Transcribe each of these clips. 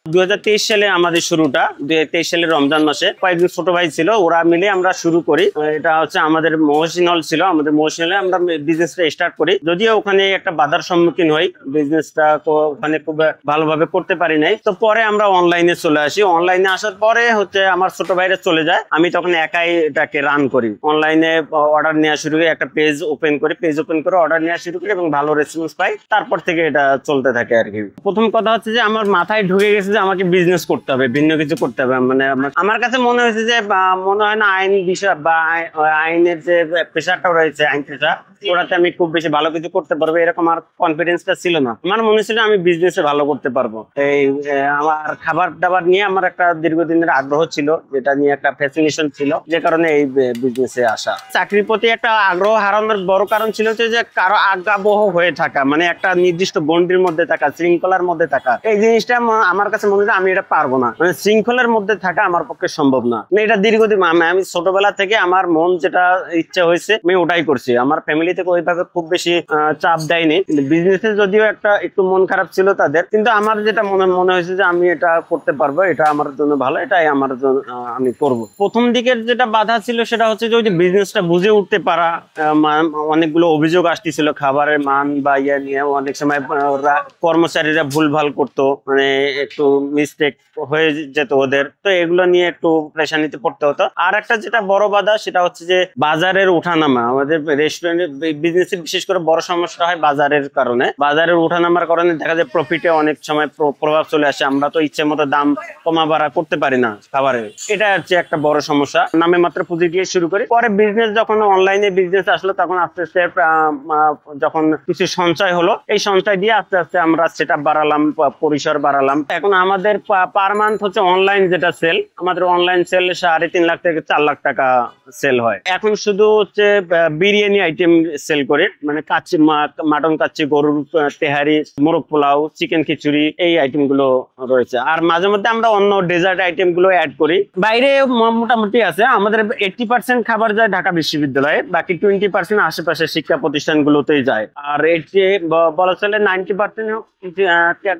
2023 সালে আমাদের শুরুটা 2023 সালের রমজান মাসে কয়েকজন ছোট ভাই ছিল, ওরা মিলে আমরা শুরু করি। এটা হচ্ছে আমাদের মহসিন হল ছিল, আমাদের মহসিন হলে আমরা বিজনেসটা স্টার্ট করি। যদিও ওখানে একটা বাধার সম্মুখীন হই, বিজনেসটা ওখানে খুব ভালোভাবে করতে পারি নাই। তো পরে আমরা অনলাইনে চলে আসি। অনলাইনে আসার পরে হচ্ছে আমার ছোট ভাইরা চলে যায়, আমি তখন একাই এটাকে রান করি। অনলাইনে অর্ডার নেওয়া শুরু করি, একটা পেজ ওপেন করে অর্ডার নেওয়া শুরু করি এবং ভালো রেসপন্স পাই। তারপর থেকে এটা চলতে থাকে আর কি। প্রথম কথা হচ্ছে যে আমার মাথায় ঢুকে গেছে যে আমাকে বিজনেস করতে হবে, ভিন্ন কিছু করতে হবে। মানে আমার কাছে মনে হয়েছে যে মনে হয় না আইন বিষয় বা আইনের যে প্রেশারটা রয়েছে, আইন প্রেশার, ওটাতে আমি খুব বেশি ভালো কিছু করতে পারবো এরকম আর কনফিডেন্সটা ছিল না। আমার মনে ছিল আমি বিজনেসে ভালো করতে পারবো। এই আমার খাবার দাবার নিয়ে আমার একটা দীর্ঘদিনের আগ্রহ ছিল, যেটা নিয়ে একটা ফ্যাসিনেশন ছিল, যে কারণে এই বিজনেসে আসা। চাকরির প্রতি একটা আগ্রহ হারানোর বড় কারণ ছিল যে কারো আজ্ঞাবহ হয়ে থাকা, মানে একটা নির্দিষ্ট গণ্ডির মধ্যে থাকা, শৃঙ্খলার মধ্যে থাকা। এই জিনিসটা আমার কাছে মনে হয় আমি এটা পারবো না, মানে শৃঙ্খলার মধ্যে থাকা আমার পক্ষে সম্ভব না। এটা দীর্ঘদিন আমি ছোটবেলা থেকে আমার মন যেটা ইচ্ছা হয়েছে আমি ওটাই করছি। আমার ফ্যামিলি থেকে ওইভাবে খুব বেশি চাপ দেয়নি। বিজনেসে যদিও একটু মন খারাপ ছিল তাদের, কিন্তু আমার যেটা মনে হয়েছে যে আমি এটা করতে পারবো, এটা আমার জন্য ভালো, এটাই আমার জন্য আমি করব। প্রথম দিকের যেটা বাধা ছিল সেটা হচ্ছে যে ওই যে বিজনেসটা বুঝে উঠতে পারা। অনেকগুলো অভিযোগ আসতেছিল খাবারের মান বা ইয়ে নিয়ে। অনেক সময় কর্মচারীরা ভুলভাল করতো, মানে একটু মিস্টেক হয়ে যেত ওদের, তো এগুলো নিয়ে একটু প্রেশানিতে পড়তে হতো। আর একটা যেটা বড় বাধা সেটা হচ্ছে যে বাজারের ওঠানামা। আমাদের রেস্টুরেন্টের বিজনেসে বিশেষ করে বড় সমস্যা হয় বাজারের কারণে। বাজারের ওঠানামার কারণে দেখা যায় প্রফিটে অনেক সময় প্রভাব চলে আসে। আমরা তো ইচ্ছে মতো দাম কমা বাড়া করতে পারি না খাবারের, এটা হচ্ছে একটা বড় সমস্যা। নামে মাত্র পুঁজি দিয়ে শুরু করি, পরে বিজনেস যখন অনলাইনে বিজনেস আসলো তখন আস্তে আস্তে যখন কিছু সঞ্চয় হলো, এই সঞ্চয় দিয়ে আস্তে আস্তে আমরা সেটআপ বাড়ালাম, পরিসর বাড়ালাম। এখন আমাদের পার মান্থ হচ্ছে অনলাইন যেটা সেল, আমাদের অনলাইন সেল 3.5 লাখ থেকে 4 লাখ টাকা সেল হয়। এখন শুধু হচ্ছে বিরিয়ানি আইটেম সেল করে, মানে কাচ্চি, মাটন কাচ্চি, গরুর তেহারি, মোরগ পোলাও, চিকেন খিচুড়ি, এই আইটেম গুলো রয়েছে। আর মাঝে মধ্যে আমরা অন্য ডেজার্ট আইটেম গুলো অ্যাড করি। বাইরে মোটামুটি আছে, আমাদের 80% খাবার যায় ঢাকা বিশ্ববিদ্যালয়ে, বাকি 20% আশেপাশের শিক্ষা প্রতিষ্ঠানগুলোতেই যায়। আর এর যে বলা চলে 90%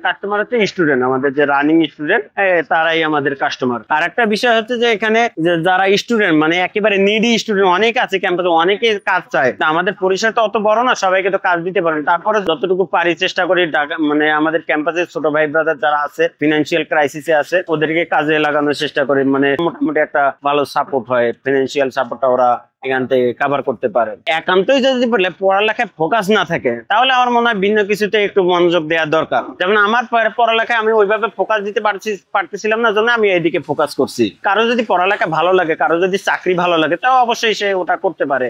কাস্টমার হচ্ছে স্টুডেন্ট, আমাদের যে রানিং স্টুডেন্ট তারাই আমাদের কাস্টমার। আর একটা বিষয় হচ্ছে যে এখানে যারা স্টুডেন্ট, মানে একেবারে নিডি স্টুডেন্ট অনেক আছে ক্যাম্পাসে, অনেকে কাজ চায়। আমাদের পরিসর তো অত বড় না, সবাইকে তো কাজ দিতে পারেন। তারপরে যতটুকু পারি চেষ্টা করি মানে আমাদের ক্যাম্পাসে ছোট ভাই ব্রাদার যারা আছে, ফিনান্সিয়াল ক্রাইসিসে আছে, ওদেরকে কাজে লাগানোর চেষ্টা করি। মানে মোটামুটি একটা ভালো সাপোর্ট হয়, ফিনান্সিয়াল সাপোর্টটা ওরা এখান থেকে কভার করতে পারে। একান্তই যদি পড়ালেখায় ফোকাস না থাকে, তাহলে আমার মনে হয় ভিন্ন কিছুতে একটু মনোযোগ দেওয়ার দরকার। যেমন আমার পড়ালেখায় আমি ওইভাবে ফোকাস দিতে পারতেছিলাম না, জন্য আমি এইদিকে ফোকাস করছি। কারো যদি পড়ালেখা ভালো লাগে, কারো যদি চাকরি ভালো লাগে, তাও অবশ্যই সে ওটা করতে পারে।